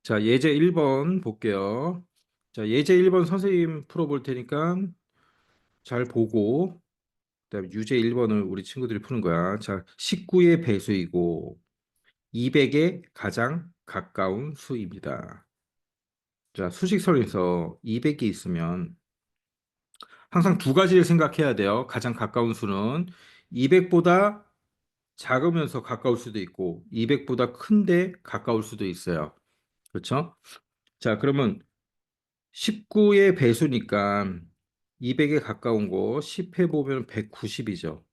자, 예제 1번 볼게요. 자, 예제 1번 선생님 풀어볼 테니까 잘 보고, 그다음에 유제 1번을 우리 친구들이 푸는 거야. 자, 19의 배수이고 200에 가장 가까운 수입니다. 자, 수식설에서 200이 있으면 항상 두 가지를 생각해야 돼요. 가장 가까운 수는 200보다 작으면서 가까울 수도 있고 200보다 큰데 가까울 수도 있어요. 그렇죠? 자, 그러면 19의 배수니까 200에 가까운 거 10해 보면 190이죠.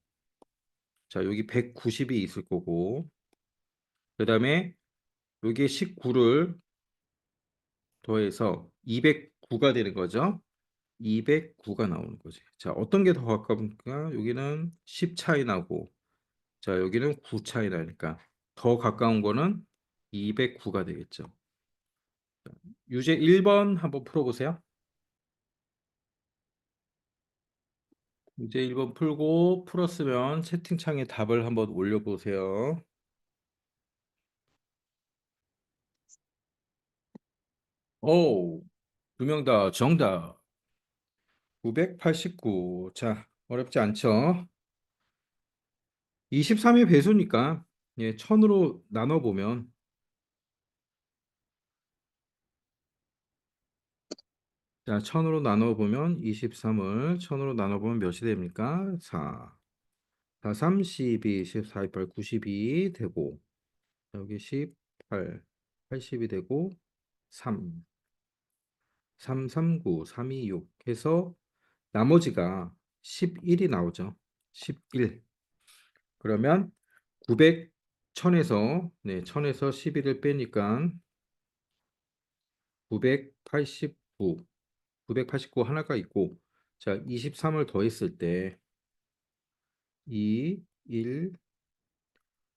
자, 여기 190이 있을 거고 그다음에 여기에 19를 더해서 209가 되는 거죠. 209가 나오는 거지. 자, 어떤 게 더 가까운가? 여기는 10 차이 나고 자, 여기는 9 차이 나니까 더 가까운 거는 209가 되겠죠. 유제 1번 한번 풀어보세요. 유제 1번 풀고 풀었으면 채팅창에 답을 한번 올려보세요. 오, 두 명 다 정답. 989. 자, 어렵지 않죠? 23의 배수니까, 예, 1000으로 나눠보면, 자, 1000으로 나눠보면 23을 1000으로 나눠보면 몇이 됩니까? 4. 4, 3, 12, 14, 28, 92 되고, 여기 18, 80이 되고, 3, 3, 3, 9, 3, 2, 6 해서 나머지가 11이 나오죠. 11. 그러면 900, 1000에서 네, 1000에서 11을 빼니까 989, 989 하나가 있고 자, 23을 더했을 때 2, 1,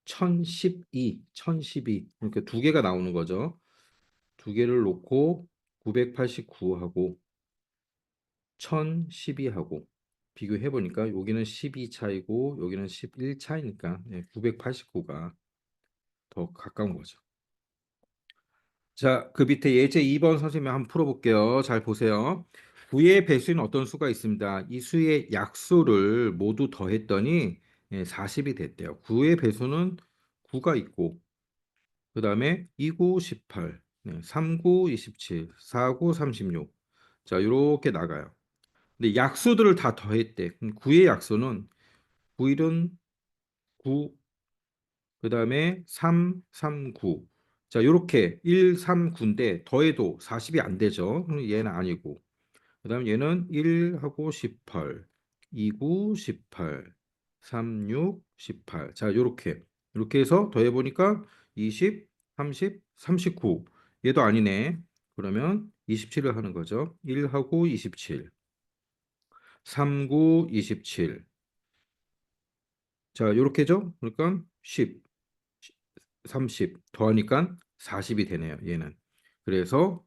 1012, 1012 그러니까 두 개가 나오는 거죠. 두 개를 놓고 989하고 1012하고 비교해 보니까 여기는 12 차이고 여기는 11 차이니까 989가 더 가까운 거죠. 자, 그 밑에 예제 2번 선생님 한번 풀어볼게요. 잘 보세요. 9의 배수인 어떤 수가 있습니다. 이 수의 약수를 모두 더했더니 40이 됐대요. 9의 배수는 9가 있고, 그 다음에 2구 18, 3구 27, 4구 36. 자, 이렇게 나가요. 근데 약수들을 다 더했대. 그럼 9의 약수는 9일은 9, 그 다음에 3, 3, 9. 자, 요렇게 1, 3, 9인데 더해도 40이 안 되죠. 그럼 얘는 아니고. 그 다음에 얘는 1하고 18, 2, 9, 18, 3, 6, 18. 자, 요렇게. 이렇게 해서 더해보니까 20, 30, 39. 얘도 아니네. 그러면 27을 하는 거죠. 1하고 27, 3, 9, 27. 자, 요렇게죠? 그러니까 10. 30 더하니까 40이 되네요. 얘는. 그래서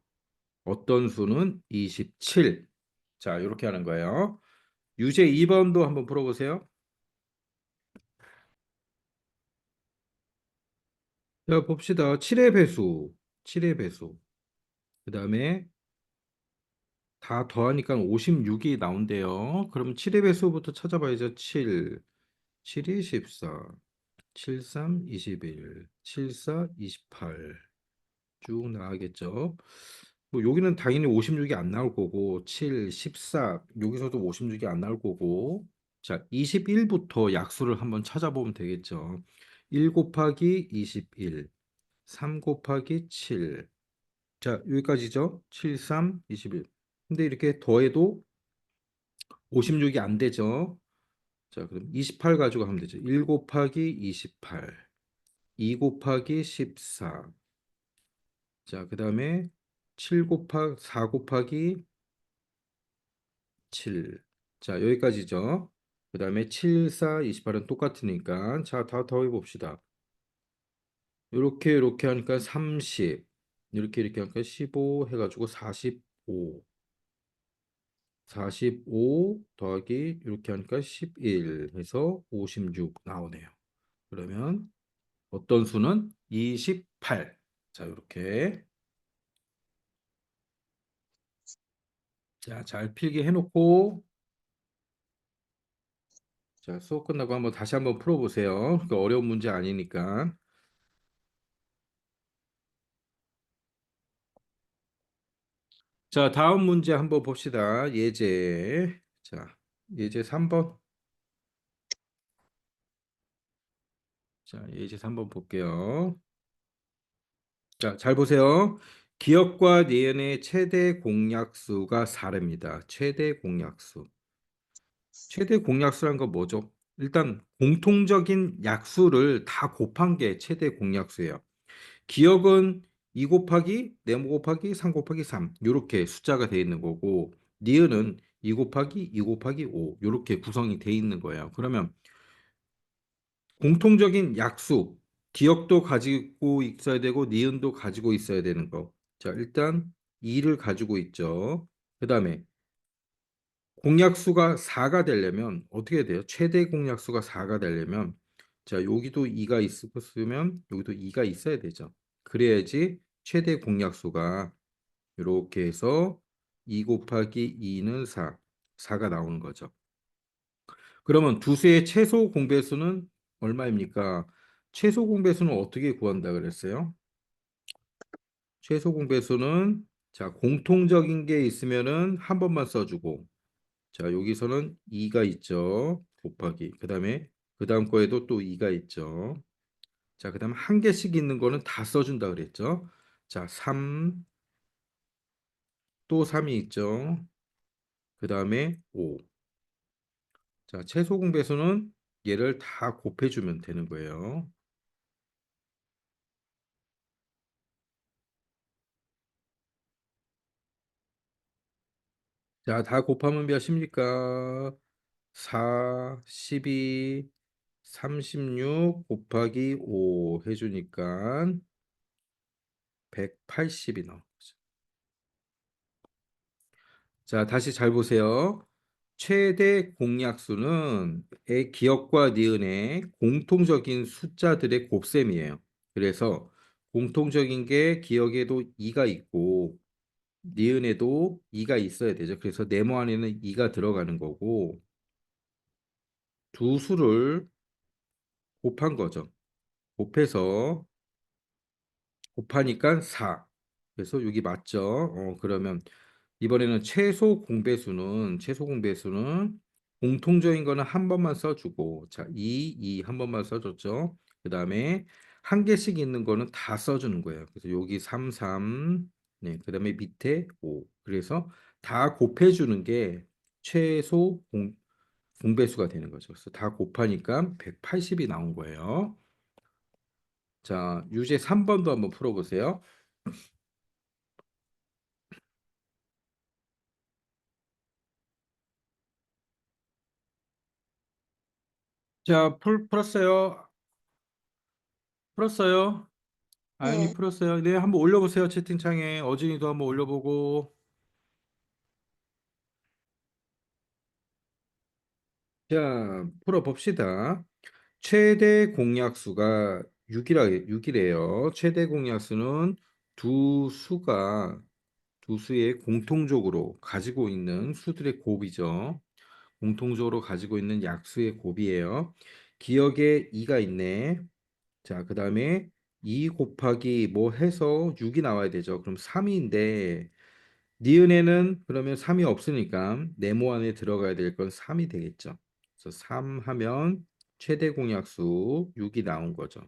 어떤 수는 27. 자, 이렇게 하는 거예요. 유제 2번도 한번 풀어보세요. 자, 봅시다. 7의 배수. 7의 배수. 그 다음에 다 더하니까 56이 나온대요. 그럼 7의 배수부터 찾아봐야죠. 7. 7이 14. 7, 3, 21. 7, 4, 28. 쭉 나가겠죠. 뭐 여기는 당연히 56이 안 나올 거고 7, 14 여기서도 56이 안 나올 거고 자 21부터 약수를 한번 찾아보면 되겠죠. 1 곱하기 21, 3 곱하기 7. 자 여기까지죠. 7, 3, 21. 근데 이렇게 더해도 56이 안 되죠. 자 그럼 28 가지고 하면 되죠. 1 곱하기 28, 2 곱하기 14. 자, 그 다음에 7 곱하기 4 곱하기 7. 자, 여기까지죠. 그 다음에 7, 4, 28은 똑같으니까 자, 다 더해 봅시다. 이렇게 하니까 30. 이렇게 하니까 15 해가지고 45. 45 더하기 이렇게 하니까 11 해서 56 나오네요. 그러면 어떤 수는 28. 자, 이렇게. 자, 잘 필기 해놓고, 자, 수업 끝나고 한번 다시 한번 풀어보세요. 그 어려운 문제 아니니까. 자, 다음 문제 한번 봅시다. 예제. 자, 예제 3번. 자, 예제 3번 볼게요. 자, 잘 보세요. 기업과 니은의 최대 공약수가 4랍니다. 최대 공약수. 최대 공약수란 건 뭐죠? 일단 공통적인 약수를 다 곱한 게 최대 공약수예요. 기억은 2 곱하기 4 곱하기 3 곱하기 3 이렇게 숫자가 되어 있는 거고 니은은 2 곱하기 2 곱하기 5 이렇게 구성이 되어 있는 거예요. 그러면 공통적인 약수 기억도 가지고 있어야 되고 니은도 가지고 있어야 되는 거. 자, 일단 2를 가지고 있죠. 그다음에 공약수가 4가 되려면 어떻게 돼요? 최대 공약수가 4가 되려면 자, 여기도 2가 있으면 여기도 2가 있어야 되죠. 그래야지 최대 공약수가 이렇게 해서 2 곱하기 2는 4, 4가 나오는 거죠. 그러면 두 수의 최소 공배수는 얼마입니까? 최소 공배수는 어떻게 구한다 그랬어요? 최소 공배수는 자, 공통적인 게 있으면은 한 번만 써주고 자, 여기서는 2가 있죠. 곱하기. 그다음에 그다음 거에도 또 2가 있죠. 자, 그다음 한 개씩 있는 거는 다 써준다 그랬죠. 자, 3, 또 3이 있죠. 그다음에 5. 자, 최소 공배수는 얘를 다 곱해주면 되는 거예요. 자, 다 곱하면 몇입니까? 4, 12, 36 곱하기 5 해주니까 180이 나오죠. 자, 다시 잘 보세요. 최대 공약수는 기억과 니은의 공통적인 숫자들의 곱셈이에요. 그래서 공통적인 게 기억에도 2가 있고 니은에도 2가 있어야 되죠. 그래서 네모 안에는 2가 들어가는 거고 두 수를 곱한 거죠. 곱해서 곱하니까 4. 그래서 여기 맞죠? 그러면 이번에는 최소 공배수는 공통적인 거는 한 번만 써주고 자, 2 한 번만 써줬죠. 그다음에 한 개씩 있는 거는 다 써주는 거예요. 그래서 여기 3, 3, 네, 그다음에 밑에 5. 그래서 다 곱해주는 게 최소 공배수가 되는 거죠. 그래서 다 곱하니까 180이 나온 거예요. 자, 유제 3번도 한번 풀어보세요. 자, 풀었어요. 풀었어요. 아연이 네, 풀었어요. 네, 한번 올려보세요. 채팅창에. 어진이도 한번 올려보고. 자, 풀어봅시다. 최대 공약수가 6이래요. 최대 공약수는 두 수가, 두 수의 공통적으로 가지고 있는 수들의 곱이죠. 공통적으로 가지고 있는 약수의 곱이에요. 기억에 2가 있네. 자, 그 다음에 2 곱하기 뭐 해서 6이 나와야 되죠. 그럼 3인데 니은에는 그러면 3이 없으니까 네모 안에 들어가야 될 건 3이 되겠죠. 그래서 3 하면 최대 공약수 6이 나온 거죠.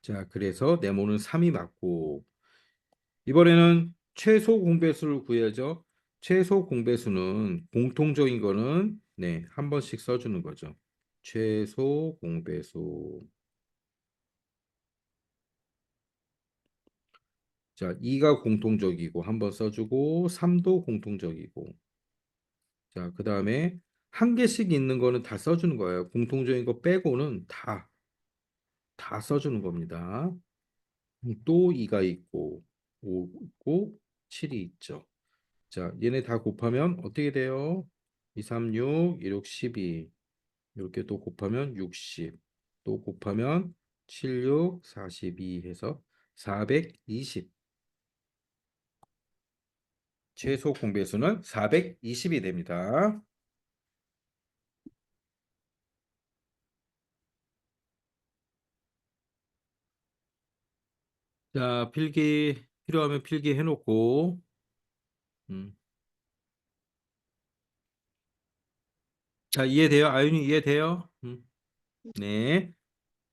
자, 그래서 네모는 3이 맞고 이번에는 최소 공배수를 구해야죠. 최소 공배수는 공통적인 거는 네, 한 번씩 써주는 거죠. 최소 공배수. 자, 2가 공통적이고 한 번 써주고 3도 공통적이고 자, 그 다음에 한 개씩 있는 거는 다 써주는 거예요. 공통적인 거 빼고는 다 써주는 겁니다. 또 2가 있고 5 있고 7이 있죠. 자, 얘네 다 곱하면 어떻게 돼요? 2, 3, 6, 1, 6, 12 이렇게 또 곱하면 60 또 곱하면 7, 6, 42 해서 420 최소 공배수는 420이 됩니다. 자, 필기 필요하면 필기 해놓고 음. 자, 이해돼요? 아윤이 이해돼요? 네.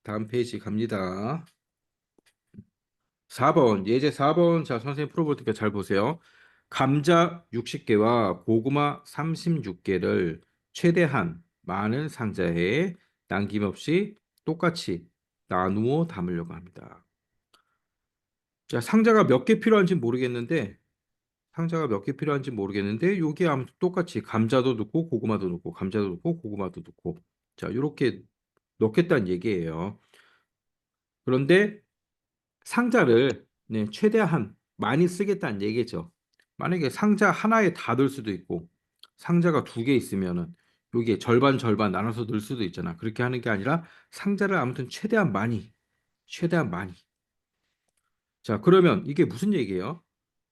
다음 페이지 갑니다. 4번, 예제 4번. 자, 선생님 풀어볼 테니까 잘 보세요. 감자 60개와 고구마 36개를 최대한 많은 상자에 남김없이 똑같이 나누어 담으려고 합니다. 자, 상자가 몇 개 필요한지 모르겠는데, 여기 아무튼 똑같이 감자도 넣고 고구마도 넣고 감자도 넣고 고구마도 넣고 자, 이렇게 넣겠다는 얘기예요. 그런데 상자를 네, 최대한 많이 쓰겠다는 얘기죠. 만약에 상자 하나에 다 넣을 수도 있고 상자가 두 개 있으면은 여기에 절반 절반 나눠서 넣을 수도 있잖아. 그렇게 하는 게 아니라 상자를 아무튼 최대한 많이. 자, 그러면 이게 무슨 얘기예요?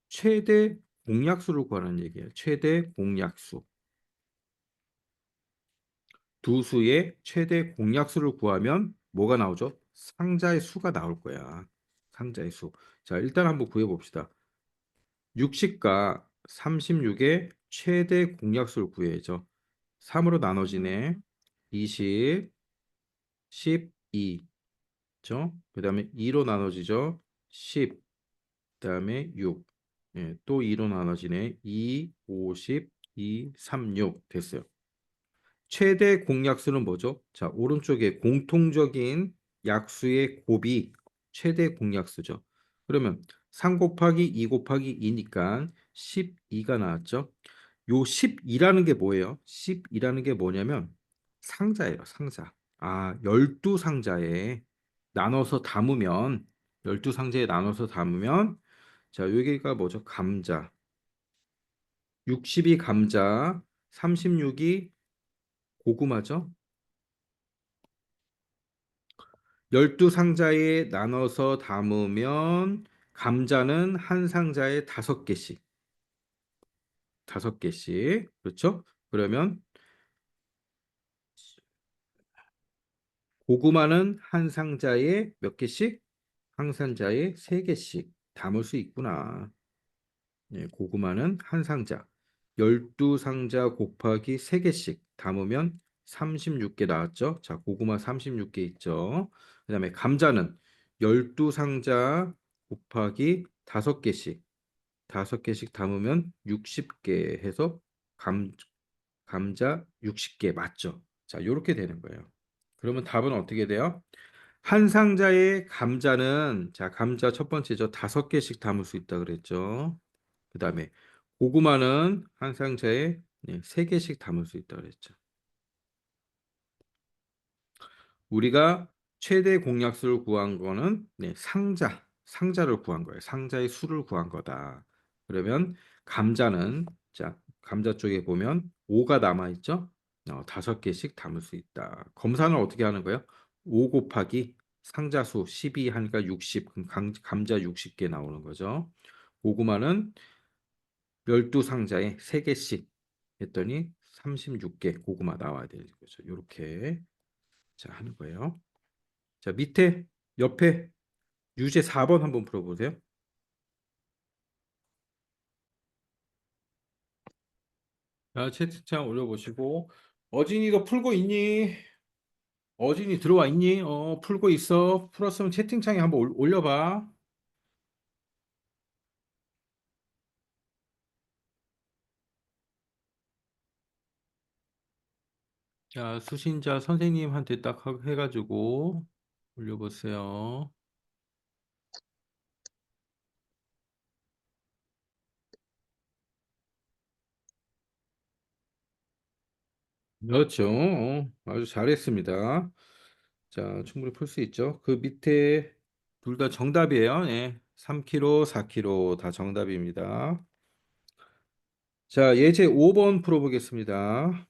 최대 공약수를 구하는 얘기예요. 최대 공약수. 두 수의 최대 공약수를 구하면 뭐가 나오죠? 상자의 수가 나올 거야. 상자의 수. 자, 일단 한번 구해 봅시다. 60과 36의 최대 공약수를 구해야죠. 3으로 나눠지네. 20, 12, 죠? 그다음에 2로 나눠지죠. 10, 그다음에 6. 예, 또 2로 나눠지네. 2, 50, 2, 36 됐어요. 최대 공약수는 뭐죠? 자, 오른쪽에 공통적인 약수의 곱이 최대 공약수죠. 그러면 3 곱하기 2 곱하기 2니까 12가 나왔죠. 요 12라는 게 뭐예요? 12라는 게 뭐냐면 상자예요, 상자. 아, 12상자에 나눠서 담으면 12상자에 나눠서 담으면 자, 여기가 뭐죠? 감자. 60이 감자, 36이 고구마죠. 12상자에 나눠서 담으면 감자는 한 상자에 5개씩, 5개씩. 그렇죠? 그러면 고구마는 한 상자에 몇 개씩? 한 상자에 3개씩 담을 수 있구나. 예, 고구마는 한 상자. 12상자 곱하기 3개씩 담으면 36개 나왔죠? 자, 고구마 36개 있죠? 그다음에 감자는 12상자 곱하기 5개씩 5개씩 담으면 60개 해서 감자 60개 맞죠? 자, 이렇게 되는 거예요. 그러면 답은 어떻게 돼요? 한 상자의 감자는 자, 감자 첫 번째죠. 5개씩 담을 수 있다 그랬죠. 그다음에 고구마는 한 상자에 3개씩 담을 수 있다 그랬죠. 우리가 최대 공약수를 구한 거는 상자를 구한 거예요. 상자의 수를 구한 거다. 그러면 감자는 자, 감자 쪽에 보면 5가 남아 있죠? 5개씩 담을 수 있다. 검사는 어떻게 하는 거예요? 5 곱하기 상자 수 12 하니까 60, 그럼 감자 60개 나오는 거죠. 고구마는 12상자에 3개씩 했더니 36개 고구마 나와야 되는 거죠. 이렇게 자 하는 거예요. 자, 밑에 옆에 유제 4번 한번 풀어보세요. 자, 채팅창 올려보시고 어진이도 풀고 있니? 어진이 들어와 있니? 풀고 있어. 풀었으면 채팅창에 한번 올려봐. 자, 수신자 선생님한테 딱 해가지고 올려보세요. 그렇죠. 아주 잘했습니다. 자, 충분히 풀 수 있죠. 그 밑에 둘 다 정답이에요. 예. 3kg, 4kg 다 정답입니다. 자, 예제 5번 풀어보겠습니다.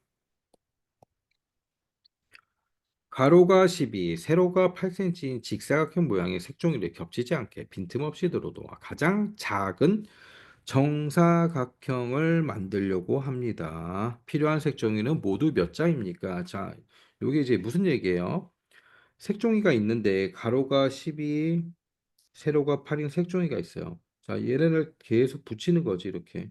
가로가 12, 세로가 8cm인 직사각형 모양의 색종이를 겹치지 않게 빈틈없이 들어도 가장 작은 정사각형을 만들려고 합니다. 필요한 색종이는 모두 몇 장입니까? 자, 요게 이제 무슨 얘기예요? 색종이가 있는데 가로가 12, 세로가 8인 색종이가 있어요. 자, 얘네를 계속 붙이는 거지, 이렇게.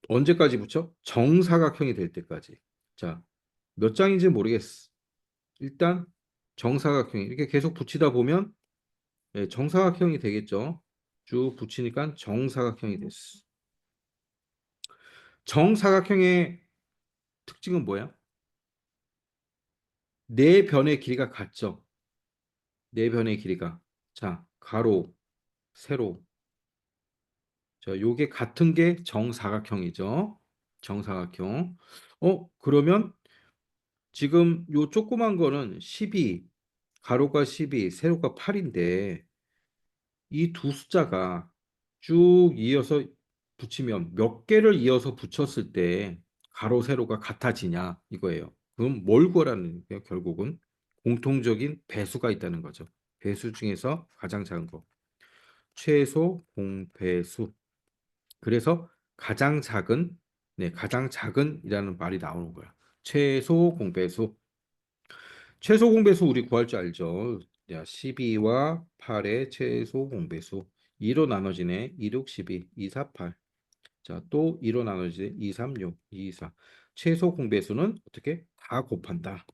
언제까지 붙여? 정사각형이 될 때까지. 자, 몇 장인지 모르겠어. 일단 정사각형이 이렇게 계속 붙이다 보면 정사각형이 되겠죠. 쭉 붙이니까 정사각형이 됐어. 정사각형의 특징은 뭐야? 네 변의 길이가 같죠. 네 변의 길이가. 자, 가로, 세로. 자, 요게 같은 게 정사각형이죠. 정사각형. 그러면 지금 요 조그만 거는 12, 가로가 12, 세로가 8인데 이 두 숫자가 쭉 이어서 붙이면 몇 개를 이어서 붙였을 때 가로, 세로가 같아지냐 이거예요. 그럼 뭘 구하라는 거예요? 결국은 공통적인 배수가 있다는 거죠. 배수 중에서 가장 작은 거. 최소 공배수. 그래서 가장 작은, 네, 가장 작은이라는 말이 나오는 거야. 최소 공배수. 최소 공배수 우리 구할 줄 알죠? 야, 12와 8의 최소 공배수. 2로 나눠지네. 2, 6, 12, 2, 4, 8. 자, 또 2로 나눠지네. 2, 3, 6, 2, 4. 최소 공배수는 어떻게? 다 곱한다.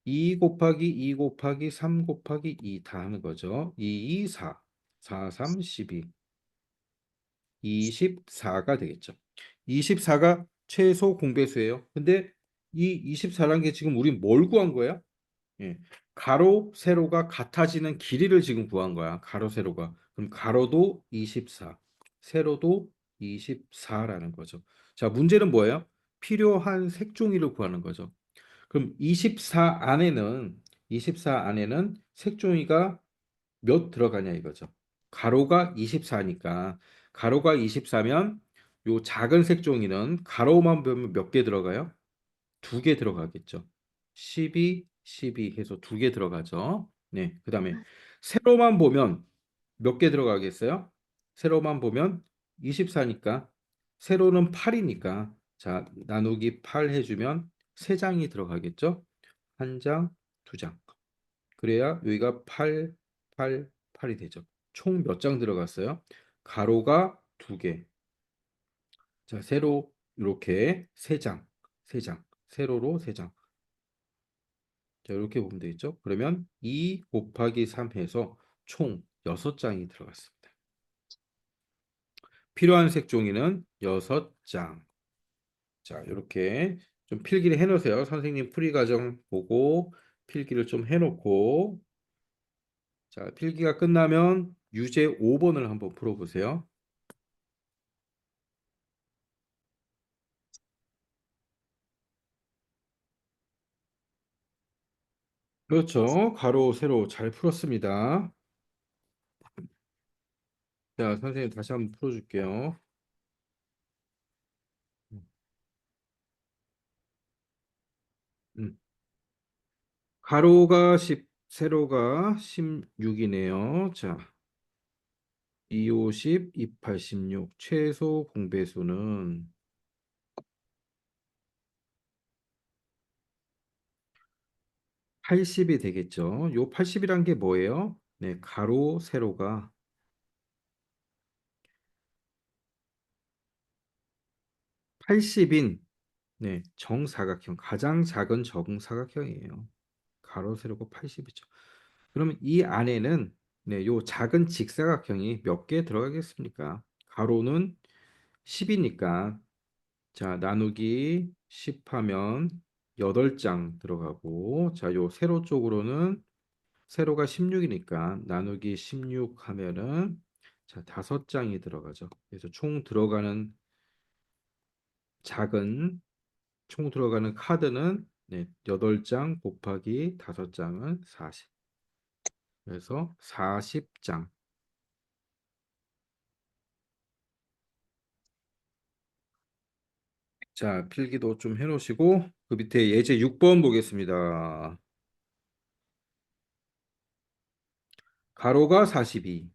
2 곱하기 2 곱하기 3 곱하기 2 다 하는 거죠. 2, 2, 4. 4, 3, 12. 24가 되겠죠. 24가 최소 공배수예요. 근데 이 24라는 게 지금 우리 뭘 구한 거야? 예. 가로, 세로가 같아지는 길이를 지금 구한 거야. 가로, 세로가. 그럼 가로도 24, 세로도 24라는 거죠. 자, 문제는 뭐예요? 필요한 색종이를 구하는 거죠. 그럼 24 안에는 색종이가 몇 들어가냐 이거죠. 가로가 24니까 가로가 24면 요 작은 색종이는 가로만 보면 몇 개 들어가요? 두 개 들어가겠죠. 12, 12 해서 두 개 들어가죠. 네, 그 다음에 세로만 보면 몇 개 들어가겠어요? 세로만 보면 24니까 세로는 8이니까 자 나누기 8 해주면 세 장이 들어가겠죠. 한 장, 두 장. 그래야 여기가 8, 8, 8이 되죠. 총 몇 장 들어갔어요? 가로가 두 개. 자, 세로 이렇게 세 장, 세 장. 세로로 세 장. 자, 이렇게 보면 되겠죠? 그러면 2 곱하기 3 해서 총 6장이 들어갔습니다. 필요한 색종이는 6장. 자, 이렇게 좀 필기를 해놓으세요. 선생님 풀이 과정 보고 필기를 좀 해놓고 자, 필기가 끝나면 유제 5번을 한번 풀어보세요. 그렇죠. 가로, 세로 잘 풀었습니다. 자, 선생님 다시 한번 풀어줄게요. 음. 가로가 10, 세로가 16이네요. 자, 2, 50, 2, 86. 최소 공배수는 80이 되겠죠. 요 80이란 게 뭐예요? 네, 가로, 세로가 80인 네, 정사각형, 가장 작은 정사각형이에요. 가로, 세로가 80이죠. 그러면 이 안에는 네, 요 작은 직사각형이 몇 개 들어가겠습니까? 가로는 10이니까 자, 나누기 10 하면 8장 들어가고 자, 요 세로 쪽으로는 세로가 16이니까 나누기 16 하면은 자, 5장이 들어가죠. 그래서 작은 총 들어가는 카드는 네, 8장 곱하기 5장은 40. 그래서 40장. 자, 필기도 좀 해놓으시고 그 밑에 예제 6번 보겠습니다. 가로가 42,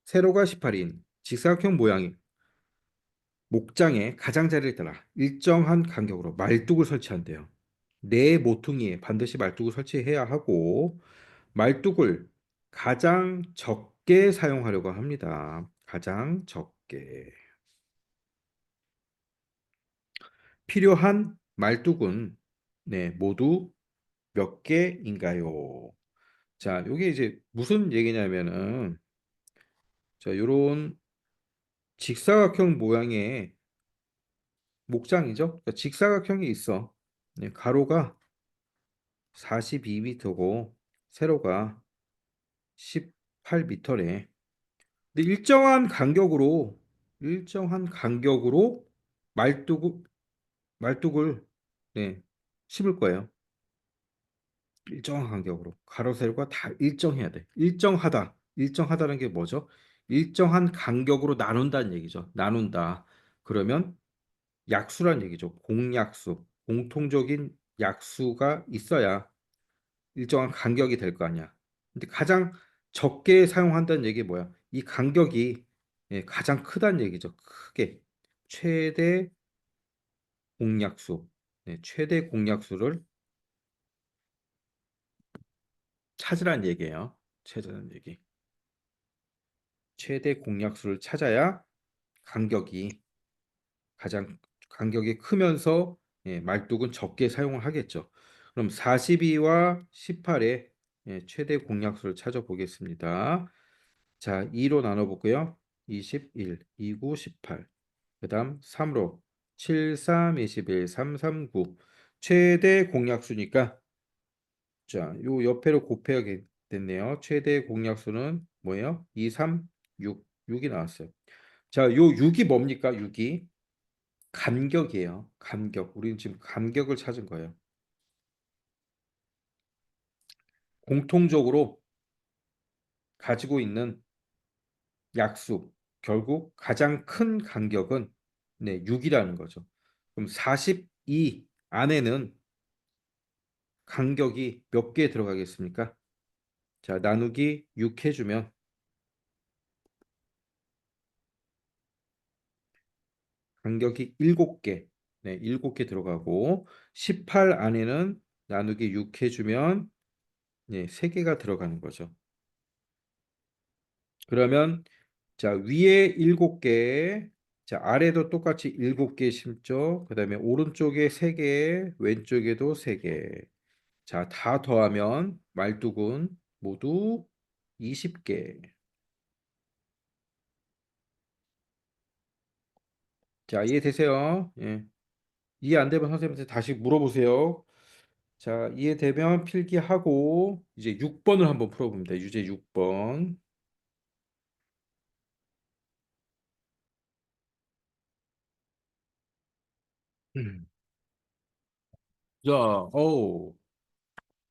세로가 18인 직사각형 모양이 목장의 가장자리를 따라 일정한 간격으로 말뚝을 설치한대요. 네 모퉁이에 반드시 말뚝을 설치해야 하고 말뚝을 가장 적게 사용하려고 합니다. 가장 적게. 필요한 말뚝은 네, 모두 몇 개인가요? 자, 이게 이제 무슨 얘기냐면은 자, 요런 직사각형 모양의 목장이죠. 그러니까 직사각형이 있어. 네, 가로가 42m고 세로가 18m래. 근데 일정한 간격으로 말뚝을 말뚝을 네, 심을 거예요. 일정한 간격으로 가로 세로가 다 일정해야 돼. 일정하다는 게 뭐죠? 일정한 간격으로 나눈다는 얘기죠. 나눈다. 그러면 약수란 얘기죠. 공약수, 공통적인 약수가 있어야 일정한 간격이 될 거 아니야. 근데 가장 적게 사용한다는 얘기 뭐야? 이 간격이 가장 크다는 얘기죠. 크게. 최대 공약수. 네, 최대 공약수를 찾으라는 얘기예요. 찾으라는 얘기. 최대 공약수를 찾아야 간격이 가장 간격이 크면서 말뚝은 적게 사용을 하겠죠. 그럼 42와 18의 최대 공약수를 찾아보겠습니다. 자, 2로 나눠볼게요. 21, 29, 18. 그다음 3로 7, 3, 21, 3, 3, 9. 최대 공약수니까 자, 요 옆에로 곱해야겠네요. 최대 공약수는 뭐예요? 2, 3, 6. 6이 나왔어요. 자, 요 6이 뭡니까? 6이 간격이에요. 간격. 우리는 지금 간격을 찾은 거예요. 공통적으로 가지고 있는 약수. 결국 가장 큰 간격은 네, 6이라는 거죠. 그럼 42 안에는 간격이 몇 개 들어가겠습니까? 자, 나누기 6 해주면 간격이 7개. 네, 7개 들어가고 18 안에는 나누기 6 해주면 네, 3개가 들어가는 거죠. 그러면 자, 위에 7개, 자, 아래도 똑같이 7개 심죠. 그다음에 오른쪽에 3개, 왼쪽에도 3개. 자, 다 더하면 말뚝은 모두 20개. 자, 이해되세요? 예. 이해 안 되면 선생님한테 다시 물어보세요. 자, 이해되면 필기하고 이제 6번을 한번 풀어봅니다. 유제 6번. 자,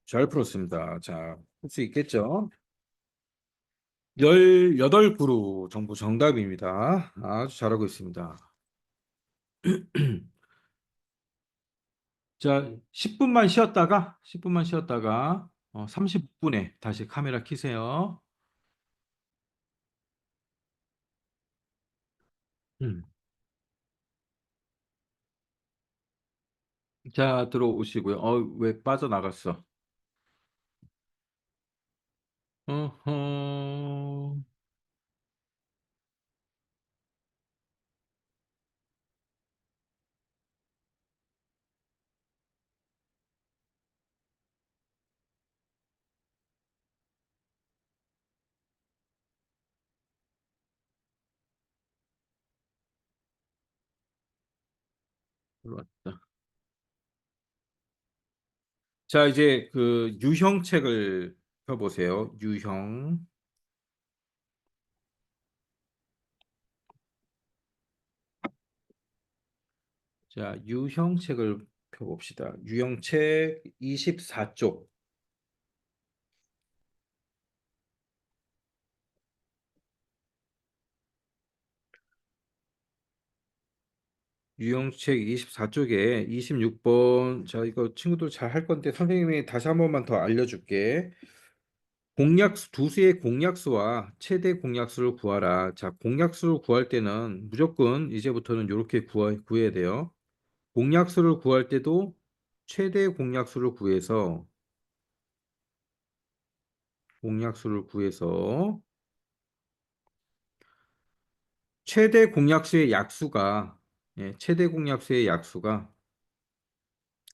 잘 풀었습니다. 자, 풀 수 있겠죠? 18그루 정도 정답입니다. 아주 잘하고 있습니다. 자, 10분만 쉬었다가 30분에 다시 카메라 켜세요. 음. 자, 들어오시고요. 왜 빠져나갔어? 어허. 들어왔다. 자, 이제 그 유형책을 펴보세요. 유형. 자, 유형책을 펴봅시다. 유형책 24쪽. 유형책 24쪽에 26번. 자, 이거 친구들 잘 할 건데 선생님이 다시 한 번만 더 알려줄게. 공약수, 두 수의 공약수와 최대 공약수를 구하라. 자, 공약수를 구할 때는 무조건 이제부터는 이렇게 구해야 돼요. 공약수를 구할 때도 최대 공약수를 구해서 공약수를 구해서 최대 공약수의 약수가 최대 공약수의 약수가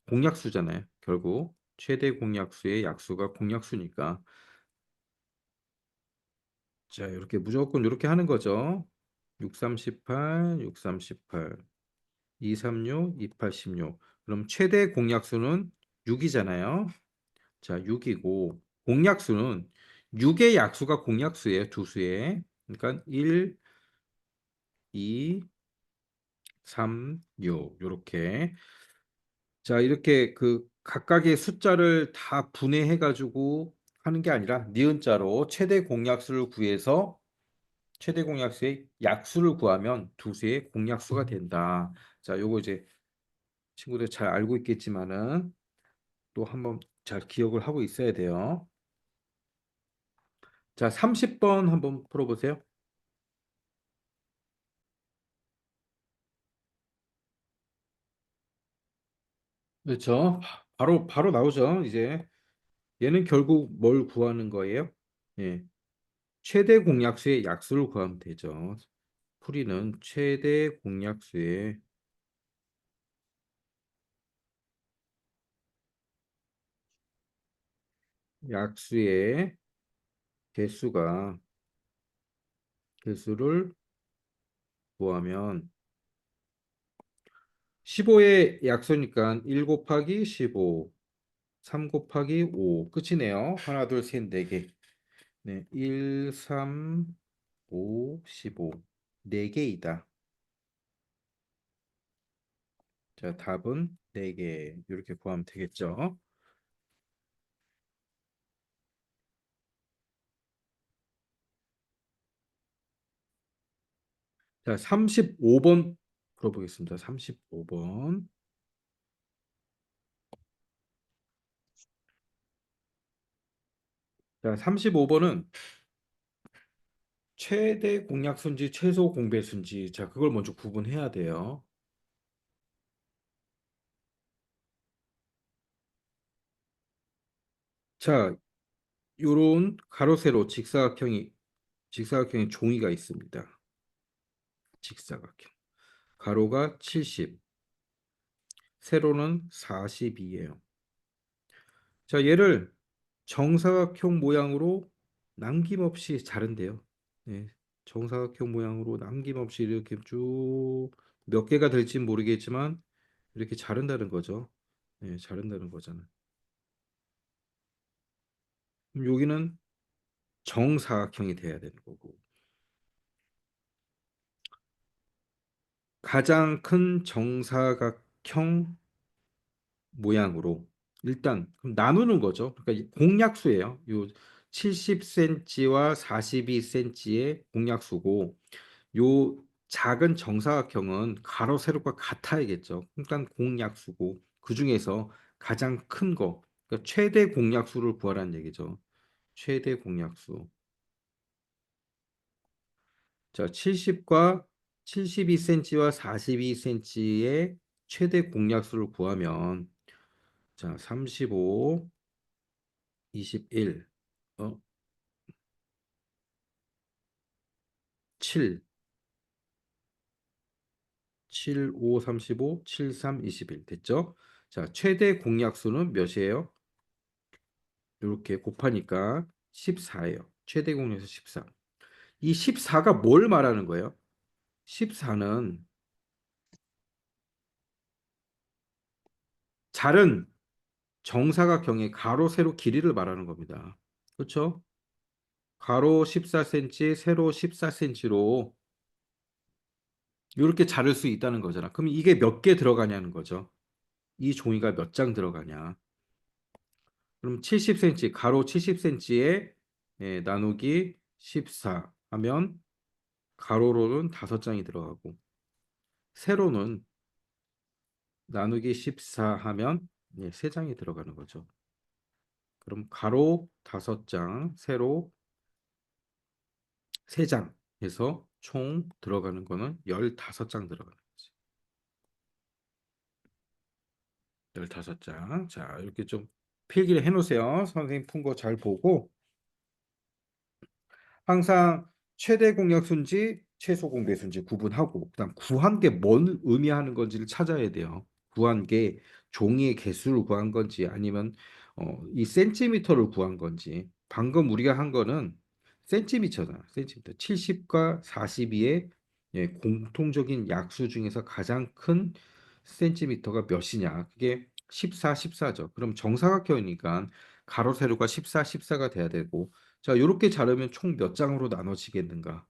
공약수잖아요. 결국 최대 공약수의 약수가 공약수니까 자, 이렇게 무조건 이렇게 하는 거죠. 6, 3, 18, 6, 3, 18, 2, 3, 6, 2, 8, 16. 그럼 최대 공약수는 6이잖아요. 자, 6이고 공약수는 6의 약수가 공약수예요. 두 수에. 그러니까 1, 2, 3, 6 이렇게. 자, 이렇게 그 각각의 숫자를 다 분해해 가지고 하는 게 아니라 니은자로 최대 공약수를 구해서 최대 공약수의 약수를 구하면 두 수의 공약수가 된다. 자, 요거 이제 친구들 잘 알고 있겠지만은 또 한번 잘 기억을 하고 있어야 돼요. 자, 30번 한번 풀어보세요. 그렇죠. 바로 나오죠. 이제 얘는 결국 뭘 구하는 거예요? 예. 최대 공약수의 약수를 구하면 되죠. 풀이는 최대 공약수의 약수의 개수가 개수를 구하면 15의 약수니까 1 곱하기 15, 3 곱하기 5 끝이네요. 하나, 둘, 셋, 네 개. 네, 1, 3, 5, 15. 네 개이다. 자, 답은 4개. 이렇게 구하면 되겠죠. 자, 35번 풀어보겠습니다. 35번. 자, 35번은 최대 공약수인지 최소 공배수인지 자, 그걸 먼저 구분해야 돼요. 자, 요런 가로 세로 직사각형의 종이가 있습니다. 직사각형. 가로가 70, 세로는 42예요. 자, 얘를 정사각형 모양으로 남김없이 자른대요. 네, 정사각형 모양으로 남김없이 이렇게 쭉 몇 개가 될지는 모르겠지만 이렇게 자른다는 거죠. 네, 자른다는 거잖아요. 그럼 여기는 정사각형이 돼야 되는 거고 가장 큰 정사각형 모양으로 일단 그럼 나누는 거죠. 그러니까 공약수예요. 요 70cm와 42cm의 공약수고 요 작은 정사각형은 가로 세로가 같아야겠죠. 그러니까 공약수고 그 중에서 가장 큰 거, 그러니까 최대 공약수를 구하라는 얘기죠. 최대 공약수. 자, 70과 72cm와 42cm의 최대 공약수를 구하면 자, 35, 21, 7, 7, 5, 35, 7, 3, 21 됐죠? 자, 최대 공약수는 몇이에요? 이렇게 곱하니까 14예요. 최대 공약수 14. 이 14가 뭘 말하는 거예요? 14는 자른 정사각형의 가로 세로 길이를 말하는 겁니다. 그렇죠? 가로 14cm, 세로 14cm로 이렇게 자를 수 있다는 거잖아. 그럼 이게 몇 개 들어가냐는 거죠. 이 종이가 몇 장 들어가냐. 그럼 70cm, 가로 70cm에 나누기 14 하면 가로로는 5장이 들어가고 세로는 나누기 14 하면 3장이 들어가는 거죠. 그럼 가로 5장, 세로 3장 해서 총 들어가는 거는 15장 들어가는 거지. 15장. 자, 이렇게 좀 필기를 해 놓으세요. 선생님 푼 거 잘 보고 항상 최대 공약수인지 최소 공배수인지 구분하고 그다음 구한 게 뭔 의미하는 건지를 찾아야 돼요. 구한 게 종이의 개수를 구한 건지 아니면 이 센티미터를 구한 건지. 방금 우리가 한 거는 센티미터잖아. 센티미터. 70과 42의 공통적인 약수 중에서 가장 큰 센티미터가 몇이냐. 그게 14, 14죠. 그럼 정사각형이니까 가로 세로가 14, 14가 돼야 되고 자, 요렇게 자르면 총 몇 장으로 나눠지겠는가?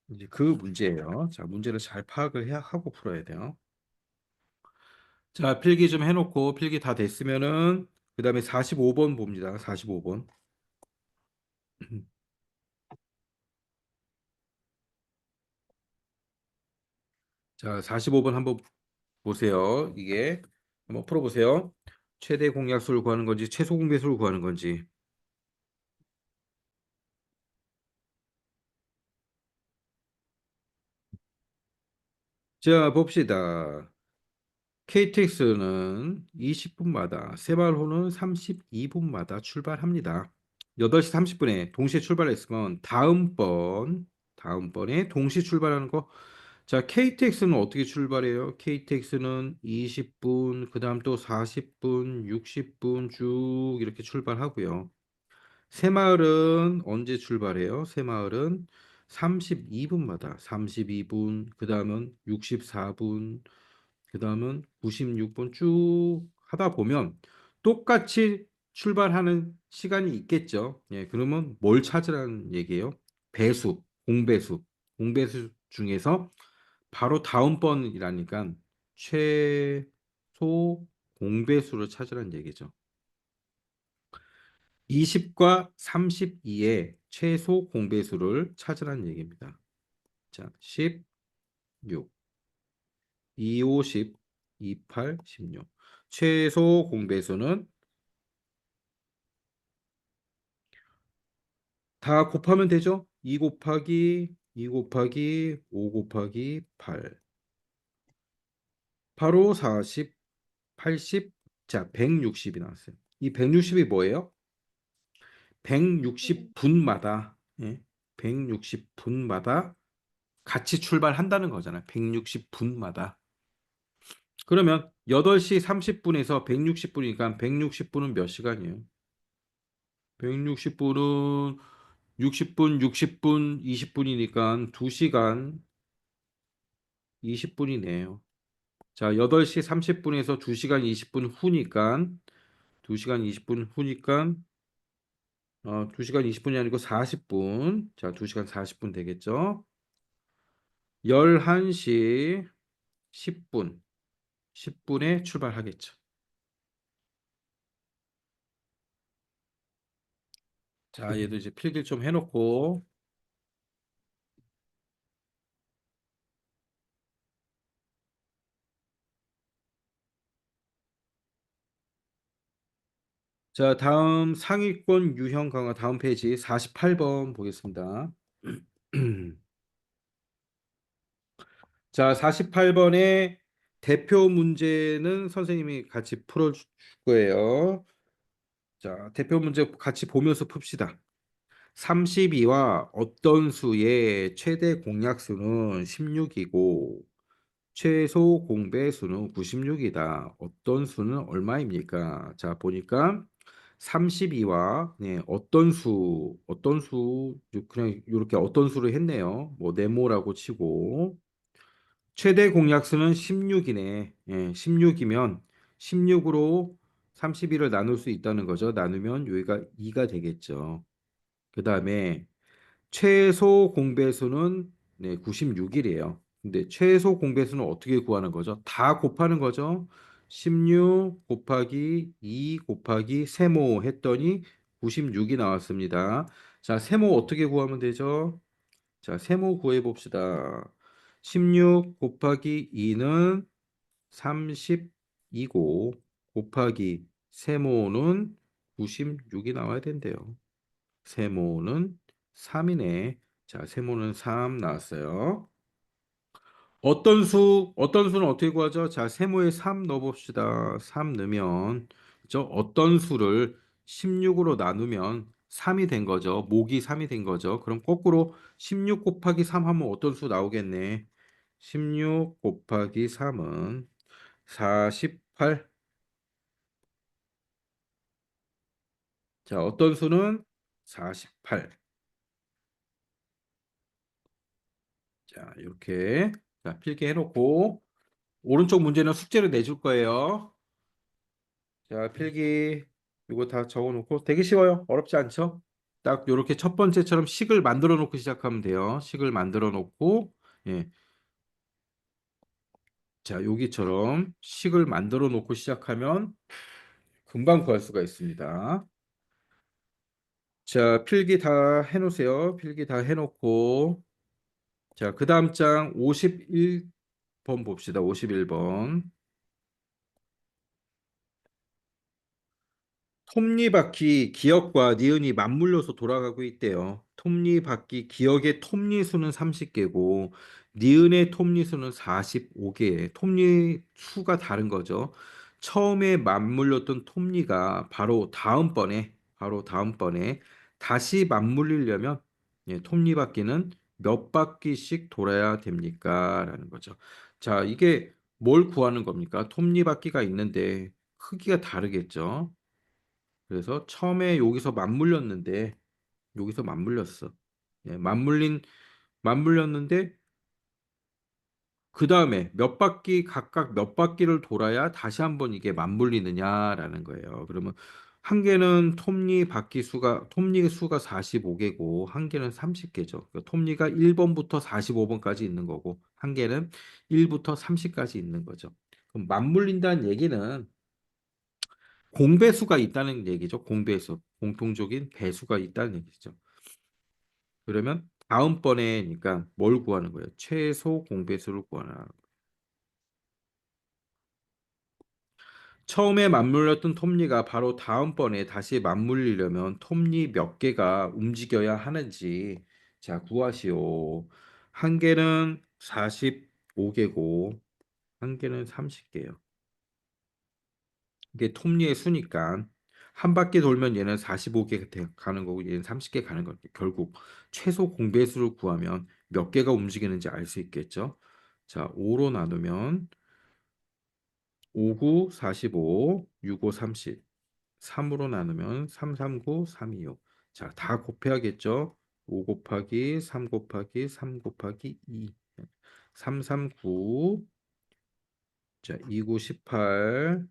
이제 그 문제예요. 자, 문제를 잘 파악을 해야 하고 풀어야 돼요. 자, 필기 좀 해놓고 필기 다 됐으면은 그다음에 45번 봅니다. 45번. 자, 45번 한번 보세요. 이게 한번 풀어보세요. 최대 공약수를 구하는 건지 최소 공배수를 구하는 건지. 자, 봅시다. KTX는 20분마다, 새마을호는 32분마다 출발합니다. 8시 30분에 동시에 출발했으면 다음번에 동시에 출발하는 거. 자, KTX는 어떻게 출발해요? KTX는 20분, 그 다음 또 40분, 60분 쭉 이렇게 출발하고요. 새마을은 언제 출발해요? 새마을은 32분마다 32분, 그 다음은 64분, 그 다음은 96분 쭉 하다 보면 똑같이 출발하는 시간이 있겠죠. 예, 그러면 뭘 찾으라는 얘기예요? 배수, 공배수. 공배수 중에서 바로 다음번이라니까 최소 공배수를 찾으라는 얘기죠. 20과 32의 최소 공배수를 찾으라는 얘기입니다. 자, 16, 2, 50, 28, 16. 최소 공배수는 다 곱하면 되죠? 2 곱하기 5 곱하기 8. 바로 40, 80, 자, 160이 나왔어요. 이 160이 뭐예요? 160분마다, 160분마다 같이 출발한다는 거잖아요. 160분마다. 그러면 8시 30분에서 160분이니까 160분은 몇 시간이에요? 160분은 60분, 60분, 20분이니까 2시간 20분이네요. 자, 8시 30분에서 2시간 20분 후니까 2시간 20분 후니까 2시간 20분이 아니고 40분. 자, 2시간 40분 되겠죠? 11시 10분. 10분에 출발하겠죠. 자, 얘도 이제 필기를 좀 해놓고 자, 다음 상위권 유형 강화 다음 페이지 48번 보겠습니다. 자, 48번의 대표 문제는 선생님이 같이 풀어줄 거예요. 자, 대표 문제 같이 보면서 풉시다. 32와 어떤 수의 최대 공약수는 16이고 최소 공배수는 96이다. 어떤 수는 얼마입니까? 자, 보니까 32와 어떤 수 그냥 이렇게 어떤 수를 했네요. 뭐 네모라고 치고 최대 공약수는 16이네. 예, 16이면 16으로 32를 나눌 수 있다는 거죠. 나누면 여기가 2가 되겠죠. 그 다음에 최소 공배수는 96이래요. 근데 최소 공배수는 어떻게 구하는 거죠? 다 곱하는 거죠. 16 곱하기 2 곱하기 세모 했더니 96이 나왔습니다. 자, 세모 어떻게 구하면 되죠? 자, 세모 구해 봅시다. 16 곱하기 2는 32고 곱하기 세모는 96이 나와야 된대요. 세모는 3이네. 자, 세모는 3 나왔어요. 어떤 수는 어떻게 구하죠? 자, 세모에 3 넣어봅시다. 3 넣으면, 그죠? 어떤 수를 16으로 나누면 3이 된 거죠. 목이 3이 된 거죠. 그럼 거꾸로 16 곱하기 3 하면 어떤 수 나오겠네? 16 곱하기 3은 48. 자, 어떤 수는 48. 자, 이렇게. 자, 필기 해놓고, 오른쪽 문제는 숙제로 내줄 거예요. 자, 필기 이거 다 적어놓고 되게 쉬워요. 어렵지 않죠? 딱 이렇게 첫 번째처럼 식을 만들어 놓고 시작하면 돼요. 식을 만들어 놓고 예. 자, 여기처럼 식을 만들어 놓고 시작하면 금방 구할 수가 있습니다. 자, 필기 다 해놓으세요. 필기 다 해놓고 자, 그 다음 장 51번 봅시다. 51번. 톱니바퀴 기억과 니은이 맞물려서 돌아가고 있대요. 톱니바퀴 기억의 톱니수는 30개고 니은의 톱니수는 45개. 톱니 수가 다른 거죠. 처음에 맞물렸던 톱니가 바로 다음번에 다시 맞물리려면 예, 톱니바퀴는 몇 바퀴씩 돌아야 됩니까? 라는 거죠. 자, 이게 뭘 구하는 겁니까? 톱니바퀴가 있는데 크기가 다르겠죠. 그래서 처음에 여기서 맞물렸어. 예, 맞물렸는데 그 다음에 각각 몇 바퀴를 돌아야 다시 한번 이게 맞물리느냐라는 거예요. 그러면 한 개는 톱니 수가 45개고 한 개는 30개죠. 그러니까 톱니가 1번부터 45번까지 있는 거고 한 개는 1부터 30까지 있는 거죠. 그럼 맞물린다는 얘기는 공배수가 있다는 얘기죠. 공배수. 공통적인 배수가 있다는 얘기죠. 그러면 다음번에니까 뭘 구하는 거예요? 최소 공배수를 구하라. 처음에 맞물렸던 톱니가 바로 다음번에 다시 맞물리려면 톱니 몇 개가 움직여야 하는지 자 구하시오. 한 개는 45개고 한 개는 30개예요. 이게 톱니의 수니까 한 바퀴 돌면 얘는 45개 가는 거고 얘는 30개 가는 거예요. 결국 최소 공배수를 구하면 몇 개가 움직이는지 알 수 있겠죠. 자, 5로 나누면 5, 9, 45, 6, 5, 30. 3으로 나누면 3, 3, 9, 3, 2, 6. 자, 다 곱해야겠죠. 5 곱하기 3 곱하기 3 곱하기 2. 3, 3, 9. 자, 2, 9, 18.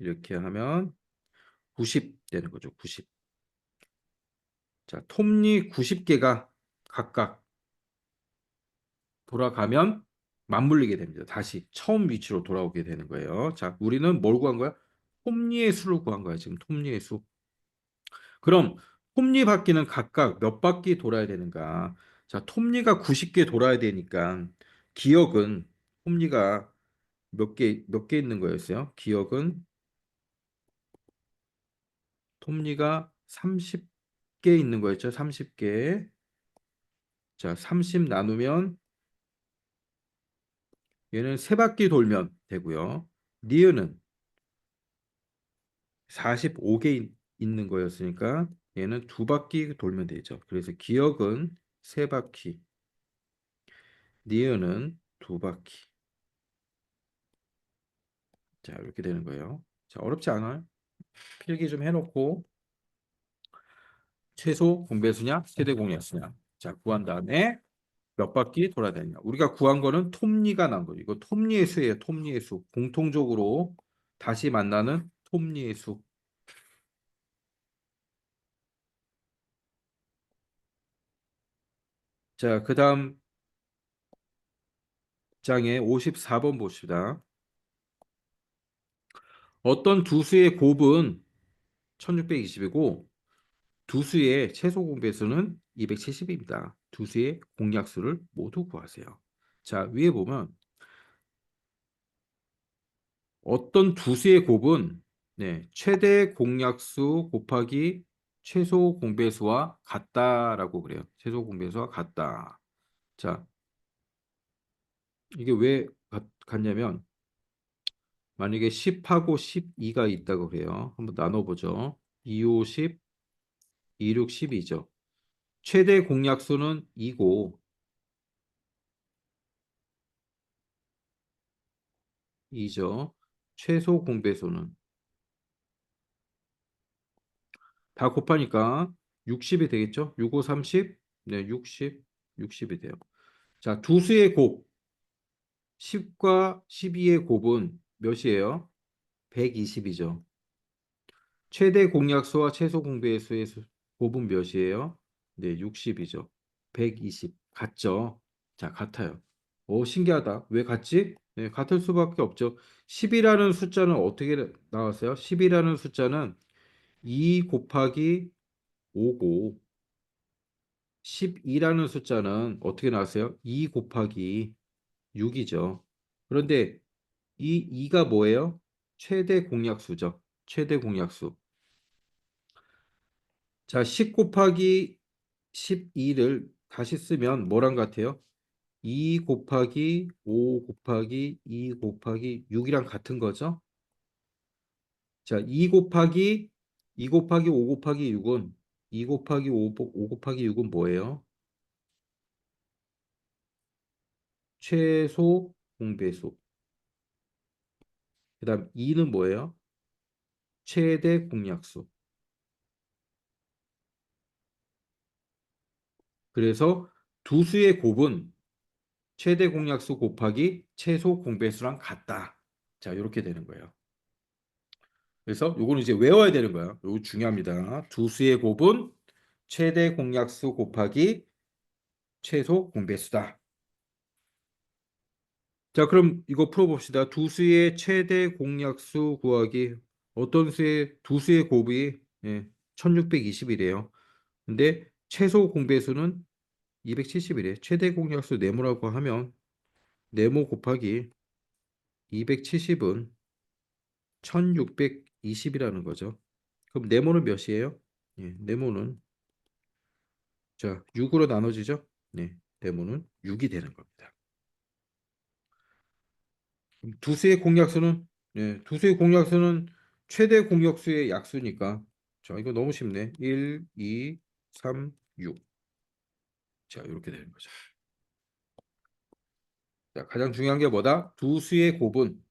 이렇게 하면 90 되는 거죠. 90. 자, 톱니 90개가 각각 돌아가면 맞물리게 됩니다. 다시 처음 위치로 돌아오게 되는 거예요. 자, 우리는 뭘 구한 거야? 톱니의 수를 구한 거야. 지금 톱니의 수. 그럼 톱니 바퀴는 각각 몇 바퀴 돌아야 되는가? 자, 톱니가 90개 돌아야 되니까 기억은 톱니가 몇 개 있는 거였어요? 기억은 톱니가 30개 있는 거였죠? 30개. 자, 30 나누면 얘는 세 바퀴 돌면 되고요. 니은은 45개 있는 거였으니까 얘는 두 바퀴 돌면 되죠. 그래서 기억은 세 바퀴, 니은은 두 바퀴. 자, 이렇게 되는 거예요. 자, 어렵지 않아요? 필기 좀 해놓고 최소 공배수냐, 최대 공약수냐. 자, 구한 다음에 몇 바퀴 돌아야 되냐. 우리가 구한 거는 톱니가 난 거죠. 이거 톱니의 수예요. 톱니의 수. 공통적으로 다시 만나는 톱니의 수. 자, 그 다음 장에 54번 봅시다. 어떤 두 수의 곱은 1620이고 두 수의 최소 공배수는 270입니다. 두 수의 공약수를 모두 구하세요. 자, 위에 보면 어떤 두 수의 곱은 네, 최대 공약수 곱하기 최소 공배수와 같다라고 그래요. 최소 공배수와 같다. 자, 이게 왜 같냐면 만약에 10하고 12가 있다고 그래요. 한번 나눠보죠. 2, 5, 10, 2, 6, 12죠. 최대 공약수는 2고 2죠. 최소 공배수는 다 곱하니까 60이 되겠죠? 6, 5, 30, 네, 60, 60이 돼요. 자, 두 수의 곱, 10과 12의 곱은 몇이에요? 120이죠. 최대 공약수와 최소 공배수의 곱은 몇이에요? 네, 60이죠. 120. 같죠? 자, 같아요. 오, 신기하다. 왜 같지? 네, 같을 수밖에 없죠. 10이라는 숫자는 어떻게 나왔어요? 10이라는 숫자는 2 곱하기 5고 12라는 숫자는 어떻게 나왔어요? 2 곱하기 6이죠. 그런데 이 2가 뭐예요? 최대 공약수죠. 최대 공약수. 자, 10 곱하기 12를 다시 쓰면 뭐랑 같아요? 2 곱하기 5 곱하기 2 곱하기 6이랑 같은 거죠? 자, 2 곱하기 5 곱하기 6은 2 곱하기 5 곱하기 6은 뭐예요? 최소 공배수. 그다음 2는 뭐예요? 최대 공약수. 그래서 두 수의 곱은 최대 공약수 곱하기 최소 공배수랑 같다. 자, 이렇게 되는 거예요. 그래서 요거는 이제 외워야 되는 거예요. 요거 중요합니다. 두 수의 곱은 최대 공약수 곱하기 최소 공배수다. 자, 그럼 이거 풀어봅시다. 두 수의 최대 공약수 구하기. 어떤 수의 두 수의 곱이 1620이래요. 근데 최소 공배수는 270이래. 최대 공약수 네모라고 하면 네모 곱하기 270은 1620이라는 거죠. 그럼 네모는 몇이에요? 네모는 자, 6으로 나눠지죠? 네, 네모는 6이 되는 겁니다. 두수의 공약수는 두수의 공약수는 최대 공약수의 약수니까 자, 이거 너무 쉽네. 1, 2, 3, 6. 자, 이렇게 되는 거죠. 자, 가장 중요한 게 뭐다? 두수의 곱은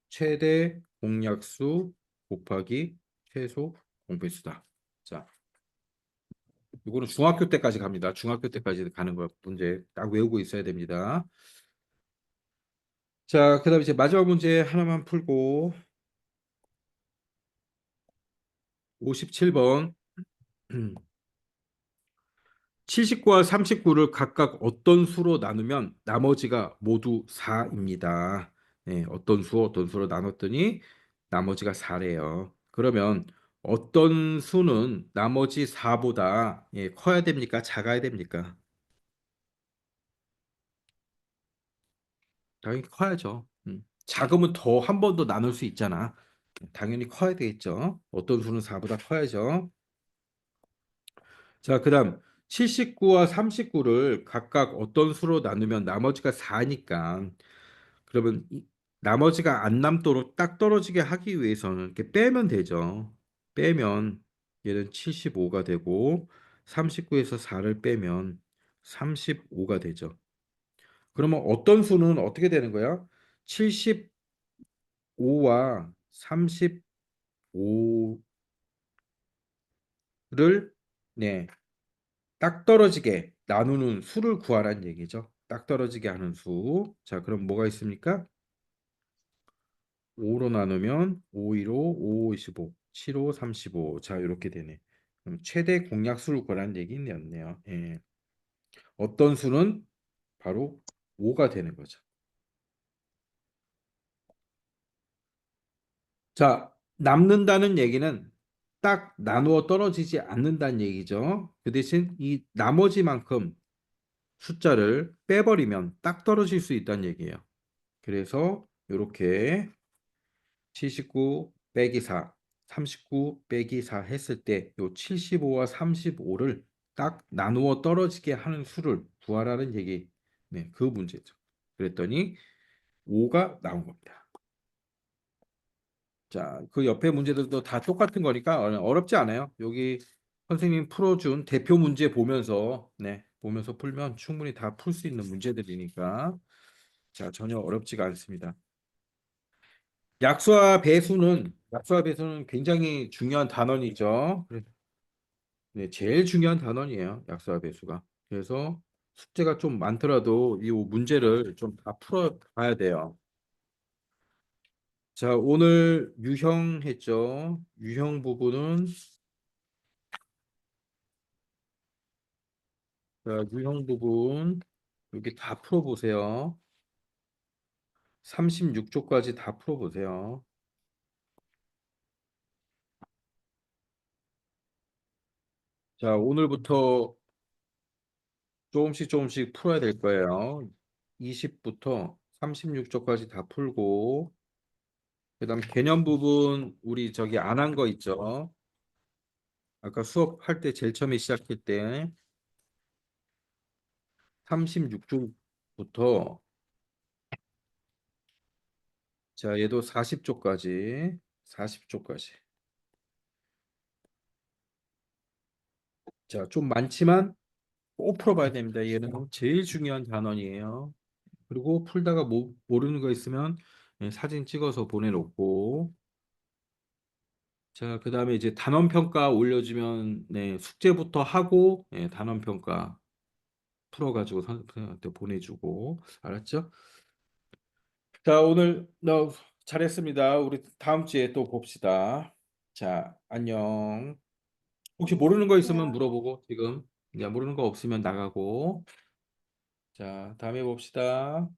최대 공약수 곱하기 최소 공배수다. 자, 이거는 중학교 때까지 갑니다. 중학교 때까지 가는 거 문제 딱 외우고 있어야 됩니다. 자, 그다음에 이제 마지막 문제 하나만 풀고 57번 79와 39를 각각 어떤 수로 나누면 나머지가 모두 4입니다. 네, 어떤 수로 나눴더니 나머지가 4래요. 그러면 어떤 수는 나머지 4보다 커야 됩니까? 작아야 됩니까? 당연히 커야죠. 작으면 더 한 번 더 나눌 수 있잖아. 당연히 커야 되겠죠. 어떤 수는 4보다 커야죠. 자, 그다음 79와 39를 각각 어떤 수로 나누면 나머지가 4니까 그러면 나머지가 안 남도록 딱 떨어지게 하기 위해서는 이렇게 빼면 되죠. 빼면 얘는 75가 되고 39에서 4를 빼면 35가 되죠. 그러면 어떤 수는 어떻게 되는 거야? 75와 35를 네, 딱 떨어지게 나누는 수를 구하라는 얘기죠. 딱 떨어지게 하는 수. 자, 그럼 뭐가 있습니까? 5로 나누면 5, 2로 5, 25, 7, 5, 35. 자, 이렇게 되네. 그럼 최대 공약수를 구하라는 얘기였네요. 예. 어떤 수는 바로 5가 되는 거죠. 자, 남는다는 얘기는 딱 나누어 떨어지지 않는다는 얘기죠. 그 대신 이 나머지만큼 숫자를 빼버리면 딱 떨어질 수 있다는 얘기예요. 그래서 이렇게 79 빼기 4, 39 빼기 4 했을 때 요 75와 35를 딱 나누어 떨어지게 하는 수를 구하라는 얘기. 네, 그 문제죠. 그랬더니 5가 나온 겁니다. 자, 그 옆에 문제들도 다 똑같은 거니까 어렵지 않아요. 여기 선생님 풀어준 대표 문제 보면서, 네, 보면서 풀면 충분히 다 풀 수 있는 문제들이니까, 자, 전혀 어렵지가 않습니다. 약수와 배수는 굉장히 중요한 단원이죠. 네, 제일 중요한 단원이에요. 약수와 배수가. 그래서 숙제가 좀 많더라도 이 문제를 좀 다 풀어봐야 돼요. 자, 오늘 유형 했죠. 유형 부분은, 자, 유형 부분 여기 다 풀어보세요. 36조까지 다 풀어보세요. 자, 오늘부터 조금씩 조금씩 풀어야 될 거예요. 20부터 36조까지 다 풀고, 그다음 개념 부분 우리 저기 안 한 거 있죠. 아까 수업할 때 제일 처음에 시작할 때 36조부터, 자, 얘도 40조까지, 40조까지. 자, 좀 많지만 꼭 풀어봐야 됩니다. 얘는 제일 중요한 단원이에요. 그리고 풀다가 모르는 거 있으면 사진 찍어서 보내놓고, 자, 그다음에 이제 단원 평가 올려주면, 네, 숙제부터 하고, 단원 평가 풀어가지고 선생님한테 보내주고, 알았죠? 자, 오늘 너 잘했습니다. 우리 다음 주에 또 봅시다. 자, 안녕. 혹시 모르는 거 있으면 물어보고 지금, 모르는 거 없으면 나가고. 자, 다음에 봅시다.